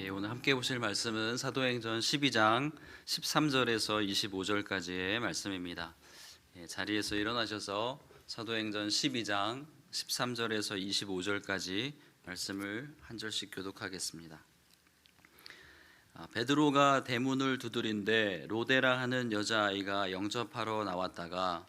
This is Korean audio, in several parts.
오늘 함께 보실 말씀은 사도행전 12장 13절에서 25절까지의 말씀입니다. 자리에서 일어나셔서 사도행전 12장 13절에서 25절까지 말씀을 한 절씩 교독하겠습니다. 베드로가 대문을 두드린데 로데라 하는 여자아이가 영접하러 나왔다가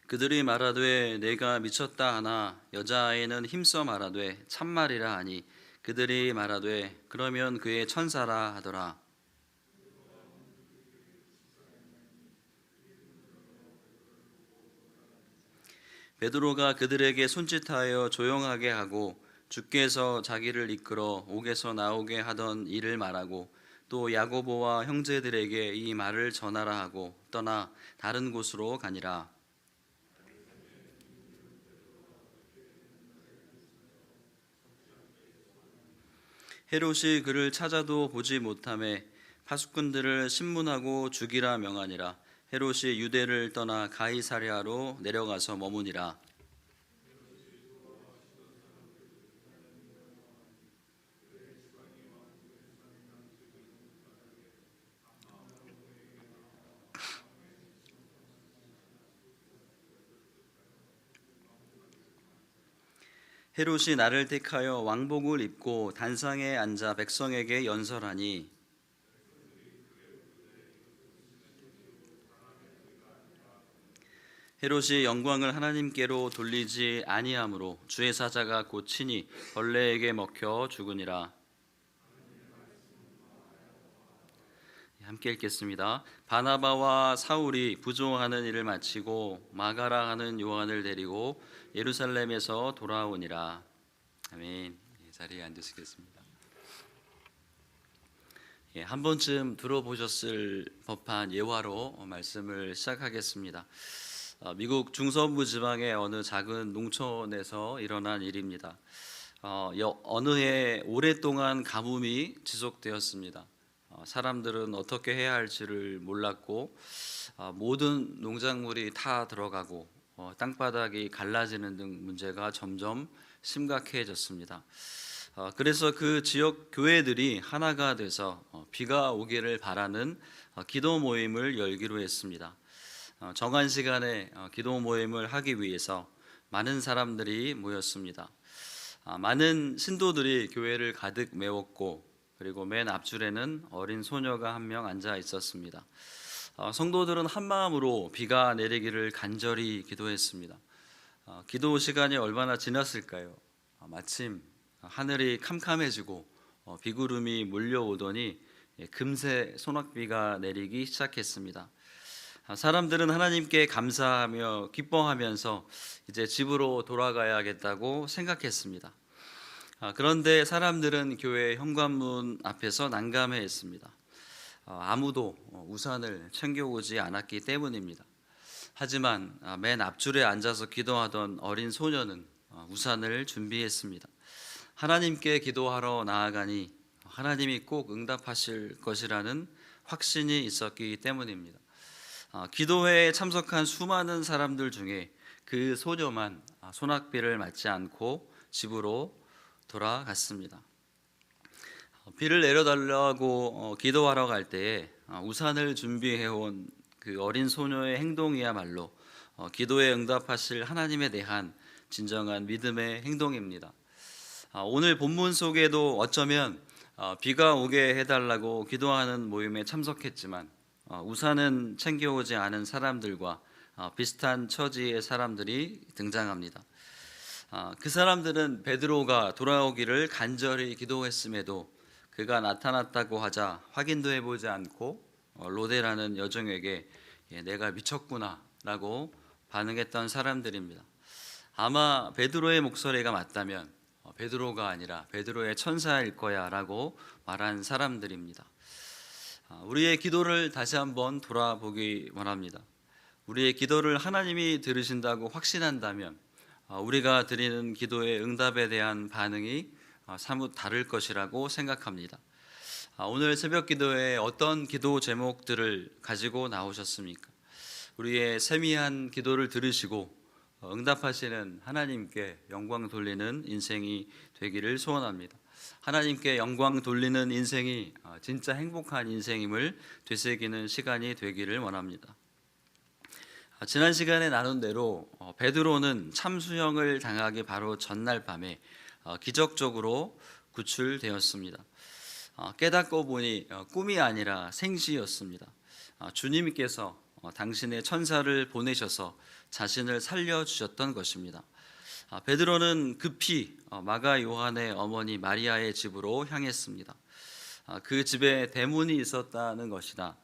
그들이 말하되 내가 미쳤다 하나 여자아이는 힘써 말하되 참말이라 하니 그들이 말하되 그러면 그의 천사라 하더라. 베드로가 그들에게 손짓하여 조용하게 하고 주께서 자기를 이끌어 옥에서 나오게 하던 일을 말하고 또 야고보와 형제들에게 이 말을 전하라 하고 떠나 다른 곳으로 가니라. 헤롯이 그를 찾아도 보지 못하매 파수꾼들을 신문하고 죽이라 명하니라. 헤롯이 유대를 떠나 가이사랴로 내려가서 머무니라. 헤롯이 나를 택하여 왕복을 입고 단상에 앉아 백성에게 연설하니 헤롯이 영광을 하나님께로 돌리지 아니하므로 주의 사자가 곧 친히 벌레에게 먹혀 죽으니라. 함께 읽겠습니다. 바나바와 사울이 부조하는 일을 마치고 마가라 하는 요한을 데리고 예루살렘에서 돌아오니라. 아멘. 자리에 앉으시겠습니다. 한 번쯤 들어보셨을 법한 예화로 말씀을 시작하겠습니다. 미국 중서부 지방의 어느 작은 농촌에서 일어난 일입니다. 어느 해 오랫동안 가뭄이 지속되었습니다. 사람들은 어떻게 해야 할지를 몰랐고 모든 농작물이 다 들어가고 땅바닥이 갈라지는 등 문제가 점점 심각해졌습니다. 그래서 그 지역 교회들이 하나가 돼서 비가 오기를 바라는 기도 모임을 열기로 했습니다. 정한 시간에 기도 모임을 하기 위해서 많은 사람들이 모였습니다. 많은 신도들이 교회를 가득 메웠고 그리고 맨 앞줄에는 어린 소녀가 한 명 앉아 있었습니다. 성도들은 한 마음으로 비가 내리기를 간절히 기도했습니다. 기도 시간이 얼마나 지났을까요? 마침 하늘이 캄캄해지고 비구름이 몰려오더니 금세 소낙비가 내리기 시작했습니다. 사람들은 하나님께 감사하며 기뻐하면서 이제 집으로 돌아가야겠다고 생각했습니다. 그런데 사람들은 교회 현관문 앞에서 난감해했습니다. 아무도 우산을 챙겨오지 않았기 때문입니다. 하지만 맨 앞줄에 앉아서 기도하던 어린 소녀는 우산을 준비했습니다. 하나님께 기도하러 나아가니 하나님이 꼭 응답하실 것이라는 확신이 있었기 때문입니다. 기도회에 참석한 수많은 사람들 중에 그 소녀만 소낙비를 맞지 않고 집으로 돌아갔습니다. 비를 내려달라고 기도하러 갈 때에 우산을 준비해온 그 어린 소녀의 행동이야말로 기도에 응답하실 하나님에 대한 진정한 믿음의 행동입니다. 오늘 본문 속에도 어쩌면 비가 오게 해달라고 기도하는 모임에 참석했지만 우산은 챙겨오지 않은 사람들과 비슷한 처지의 사람들이 등장합니다. 그 사람들은 베드로가 돌아오기를 간절히 기도했음에도 그가 나타났다고 하자 확인도 해보지 않고 로데라는 여종에게 내가 미쳤구나 라고 반응했던 사람들입니다. 아마 베드로의 목소리가 맞다면 베드로가 아니라 베드로의 천사일 거야 라고 말한 사람들입니다. 우리의 기도를 다시 한번 돌아보기 원합니다. 우리의 기도를 하나님이 들으신다고 확신한다면 우리가 드리는 기도의 응답에 대한 반응이 사뭇 다를 것이라고 생각합니다. 오늘 새벽 기도에 어떤 기도 제목들을 가지고 나오셨습니까? 우리의 세미한 기도를 들으시고 응답하시는 하나님께 영광 돌리는 인생이 되기를 소원합니다. 하나님께 영광 돌리는 인생이 진짜 행복한 인생임을 되새기는 시간이 되기를 원합니다. 지난 시간에 나눈 대로 베드로는 참수형을 당하기 바로 전날 밤에 기적적으로 구출되었습니다. 깨닫고 보니 꿈이 아니라 생시였습니다. 주님께서 당신의 천사를 보내셔서 자신을 살려주셨던 것입니다. 베드로는 급히 마가 요한의 어머니 마리아의 집으로 향했습니다. 그 집에 대문이 있었다는 것이다.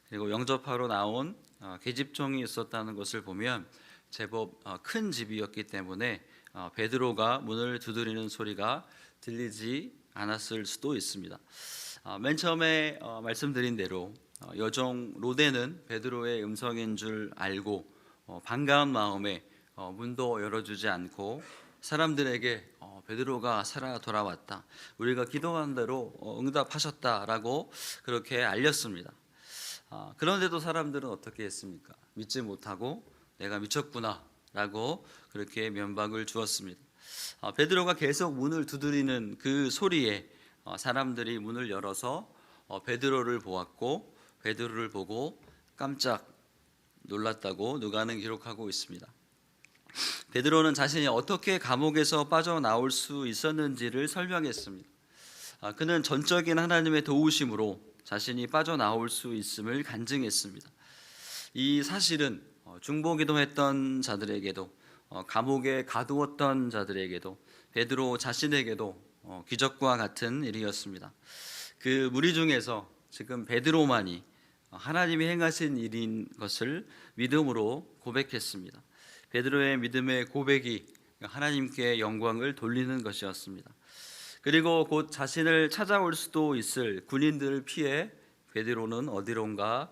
그리고 영접하러 나온 계집종이 있었다는 것을 보면 제법 큰 집이었기 때문에 베드로가 문을 두드리는 소리가 들리지 않았을 수도 있습니다. 맨 처음에 말씀드린 대로 여종 로데는 베드로의 음성인 줄 알고 반가운 마음에 문도 열어주지 않고 사람들에게 베드로가 살아 돌아왔다, 우리가 기도한 대로 응답하셨다라고 그렇게 알렸습니다. 그런데도 사람들은 어떻게 했습니까? 믿지 못하고 내가 미쳤구나 라고 그렇게 면박을 주었습니다. 베드로가 계속 문을 두드리는 그 소리에 사람들이 문을 열어서 베드로를 보았고 베드로를 보고 깜짝 놀랐다고 누가는 기록하고 있습니다. 베드로는 자신이 어떻게 감옥에서 빠져나올 수 있었는지를 설명했습니다. 그는 전적인 하나님의 도우심으로 자신이 빠져나올 수 있음을 간증했습니다. 이 사실은 중보기도했던 자들에게도 감옥에 가두었던 자들에게도 베드로 자신에게도 기적과 같은 일이었습니다. 그 무리 중에서 지금 베드로만이 하나님이 행하신 일인 것을 믿음으로 고백했습니다. 베드로의 믿음의 고백이 하나님께 영광을 돌리는 것이었습니다. 그리고 곧 자신을 찾아올 수도 있을 군인들을 피해 베드로는 어디론가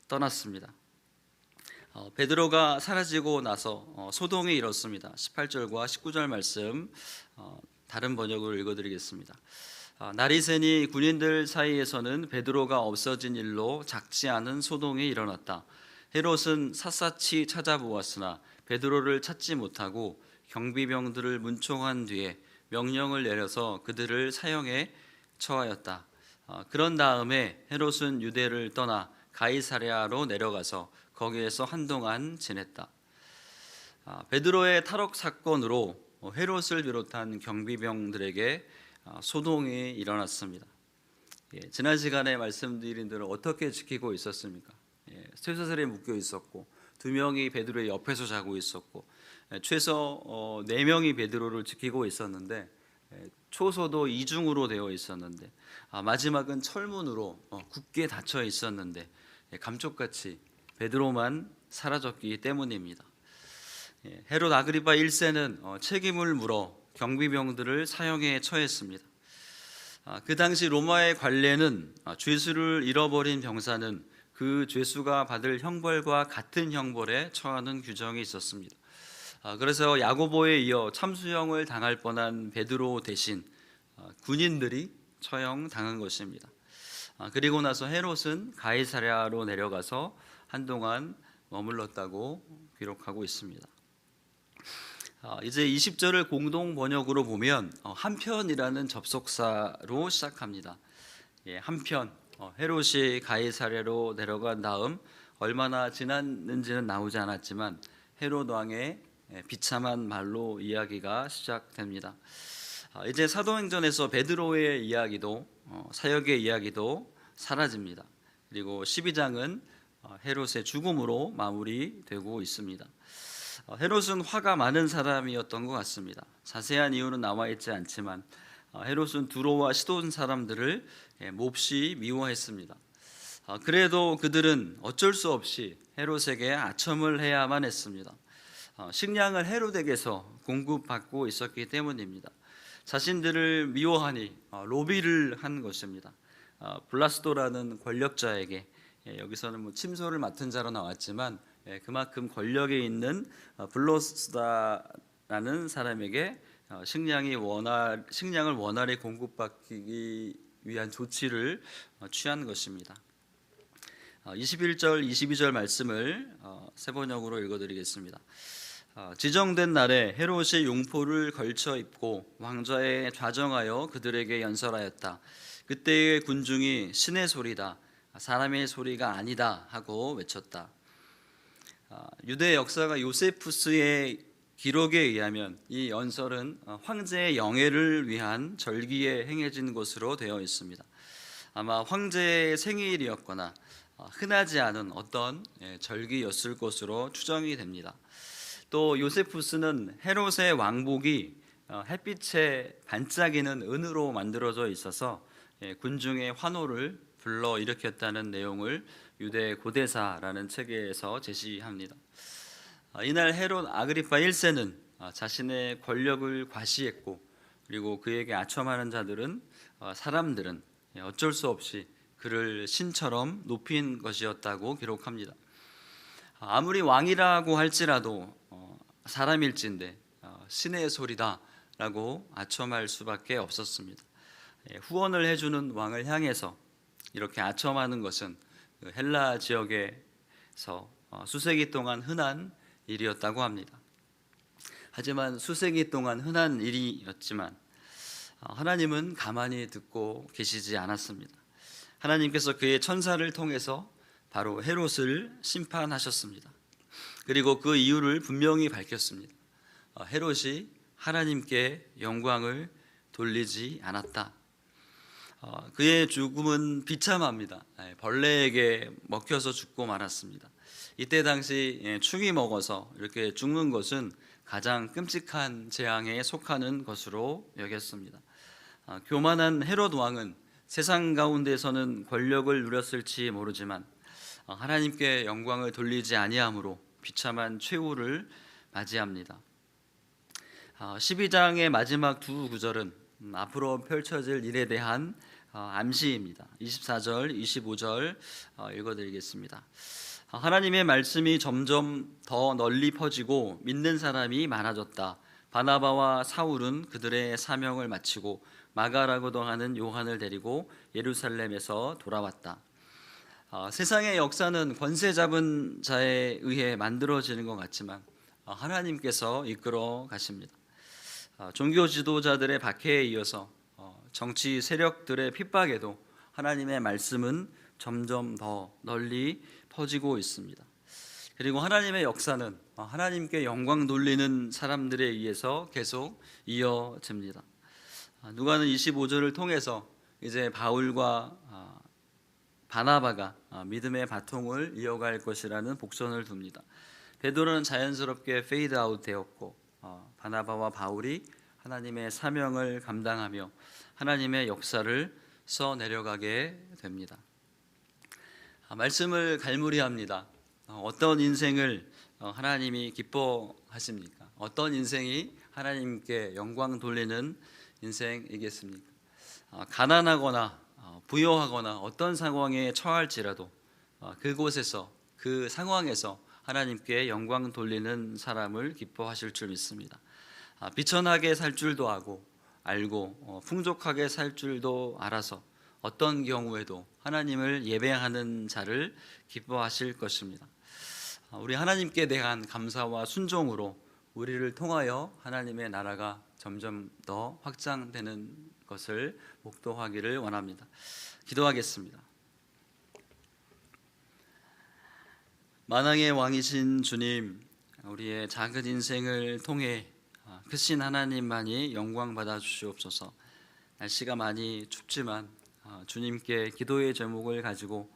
떠났습니다. 베드로가 사라지고 나서 소동이 일었습니다. 18절과 19절 말씀 다른 번역으로 읽어드리겠습니다. 날이 새니 군인들 사이에서는 베드로가 없어진 일로 작지 않은 소동이 일어났다. 헤롯은 샅샅이 찾아보았으나 베드로를 찾지 못하고 경비병들을 문총한 뒤에 명령을 내려서 그들을 사형에 처하였다. 그런 다음에 헤롯은 유대를 떠나 가이사랴로 내려가서 거기에서 한동안 지냈다. 베드로의 탈옥 사건으로 헤롯을 비롯한 경비병들에게 소동이 일어났습니다. 지난 시간에 말씀드린 대로 어떻게 지키고 있었습니까? 쇠사슬에 묶여 있었고 2명이 베드로의 옆에서 자고 있었고 최소 4명이 베드로를 지키고 있었는데 초소도 이중으로 되어 있었는데 마지막은 철문으로 굳게 닫혀 있었는데 감쪽같이 베드로만 사라졌기 때문입니다. 헤롯 아그리파 1세는 책임을 물어 경비병들을 사형에 처했습니다. 그 당시 로마의 관례는 죄수를 잃어버린 병사는 그 죄수가 받을 형벌과 같은 형벌에 처하는 규정이 있었습니다. 그래서 야고보에 이어 참수형을 당할 뻔한 베드로 대신 군인들이 처형당한 것입니다. 그리고 나서 헤롯은 가이사랴로 내려가서 한동안 머물렀다고 기록하고 있습니다. 이제 20절을 공동 번역으로 보면 한편이라는 접속사로 시작합니다. 한편 헤롯이 가이사랴로 내려간 다음 얼마나 지났는지는 나오지 않았지만 헤롯 왕의 비참한 말로 이야기가 시작됩니다. 이제 사도행전에서 베드로의 이야기도 사역의 이야기도 사라집니다. 그리고 12장은 헤롯의 죽음으로 마무리되고 있습니다. 헤롯은 화가 많은 사람이었던 것 같습니다. 자세한 이유는 나와 있지 않지만 헤롯은 두로와 시돈 사람들을 몹시 미워했습니다. 그래도 그들은 어쩔 수 없이 헤롯에게 아첨을 해야만 했습니다. 식량을 헤롯에게서 공급받고 있었기 때문입니다. 자신들을 미워하니 로비를 한 것입니다. 블라스도라는 권력자에게, 여기서는 침소를 맡은 자로 나왔지만 그만큼 권력에 있는 블라스다라는 사람에게 식량을 원활히 공급받기 위한 조치를 취한 것입니다. 21절, 22절 말씀을 세 번역으로 읽어드리겠습니다. 지정된 날에 헤롯이 용포를 걸쳐 입고 왕좌에 좌정하여 그들에게 연설하였다. 그때의 군중이 신의 소리다, 사람의 소리가 아니다 하고 외쳤다. 유대 역사가 요세푸스의 기록에 의하면 이 연설은 황제의 영예를 위한 절기에 행해진 것으로 되어 있습니다. 아마 황제의 생일이었거나 흔하지 않은 어떤 절기였을 것으로 추정이 됩니다. 또 요세푸스는 헤롯의 왕복이 햇빛에 반짝이는 은으로 만들어져 있어서 군중의 환호를 불러 일으켰다는 내용을 유대 고대사라는 책에서 제시합니다. 이날 헤롯 아그리파 1세는 자신의 권력을 과시했고, 그리고 그에게 아첨하는 사람들은 어쩔 수 없이 그를 신처럼 높인 것이었다고 기록합니다. 아무리 왕이라고 할지라도 사람일진데 신의 소리다라고 아첨할 수밖에 없었습니다. 후원을 해주는 왕을 향해서 이렇게 아첨하는 것은 헬라 지역에서 수세기 동안 흔한 일이었다고 합니다. 하지만 수세기 동안 흔한 일이었지만 하나님은 가만히 듣고 계시지 않았습니다. 하나님께서 그의 천사를 통해서 바로 헤롯을 심판하셨습니다. 그리고 그 이유를 분명히 밝혔습니다. 헤롯이 하나님께 영광을 돌리지 않았다. 그의 죽음은 비참합니다. 벌레에게 먹혀서 죽고 말았습니다. 이때 당시 충이 먹어서 이렇게 죽는 것은 가장 끔찍한 재앙에 속하는 것으로 여겼습니다. 교만한 헤롯 왕은 세상 가운데서는 권력을 누렸을지 모르지만 하나님께 영광을 돌리지 아니함으로 비참한 최후를 맞이합니다. 12장의 마지막 두 구절은 앞으로 펼쳐질 일에 대한 암시입니다. 24절, 25절 읽어드리겠습니다. 하나님의 말씀이 점점 더 널리 퍼지고 믿는 사람이 많아졌다. 바나바와 사울은 그들의 사명을 마치고 마가라고도 하는 요한을 데리고 예루살렘에서 돌아왔다. 세상의 역사는 권세 잡은 자에 의해 만들어지는 것 같지만 하나님께서 이끌어 가십니다. 종교 지도자들의 박해에 이어서 정치 세력들의 핍박에도 하나님의 말씀은 점점 더 널리 퍼지고 있습니다. 그리고 하나님의 역사는 하나님께 영광 돌리는 사람들에 의해서 계속 이어집니다. 누가는 25절을 통해서 이제 바울과 바나바가 믿음의 바통을 이어갈 것이라는 복선을 둡니다. 베드로는 자연스럽게 페이드 아웃 되었고 바나바와 바울이 하나님의 사명을 감당하며 하나님의 역사를 써내려가게 됩니다. 말씀을 갈무리합니다. 어떤 인생을 하나님이 기뻐하십니까? 어떤 인생이 하나님께 영광 돌리는 인생이겠습니까? 가난하거나 부여하거나 어떤 상황에 처할지라도 그곳에서 그 상황에서 하나님께 영광 돌리는 사람을 기뻐하실 줄 믿습니다. 비천하게 살 줄도 알고 풍족하게 살 줄도 알아서 어떤 경우에도 하나님을 예배하는 자를 기뻐하실 것입니다. 우리 하나님께 대한 감사와 순종으로 우리를 통하여 하나님의 나라가 점점 더 확장되는 것을 목도하기를 원합니다. 기도하겠습니다. 만왕의 왕이신 주님, 우리의 작은 인생을 통해 크신 하나님만이 영광 받아 주시옵소서. 날씨가 많이 춥지만 주님께 기도의 제목을 가지고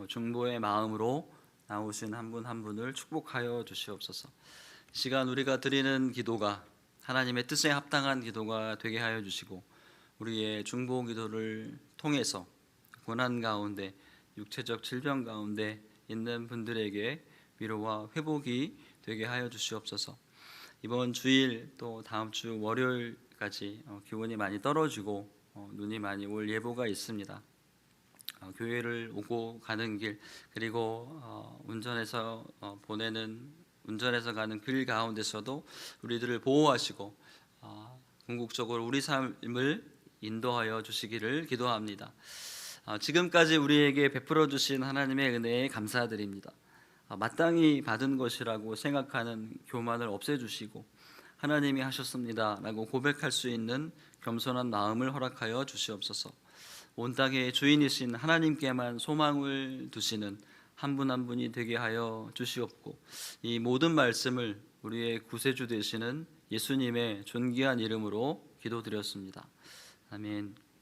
중보의 마음으로 나오신 한 분 한 분을 축복하여 주시옵소서. 이 시간 우리가 드리는 기도가 하나님의 뜻에 합당한 기도가 되게 하여 주시고, 우리의 중보 기도를 통해서 고난 가운데, 육체적 질병 가운데 있는 분들에게 위로와 회복이 되게 하여 주시옵소서. 이번 주일 또 다음 주 월요일까지 기온이 많이 떨어지고 눈이 많이 올 예보가 있습니다. 교회를 오고 가는 길, 그리고 운전해서 가는 길 가운데서도 우리들을 보호하시고 궁극적으로 우리 삶을 인도하여 주시기를 기도합니다. 지금까지 우리에게 베풀어 주신 하나님의 은혜에 감사드립니다. 마땅히 받은 것이라고 생각하는 교만을 없애주시고 하나님이 하셨습니다라고 고백할 수 있는 겸손한 마음을 허락하여 주시옵소서. 온 땅의 주인이신 하나님께만 소망을 두시는 한 분 한 분이 되게 하여 주시옵고 이 모든 말씀을 우리의 구세주 되시는 예수님의 존귀한 이름으로 기도드렸습니다. 아멘.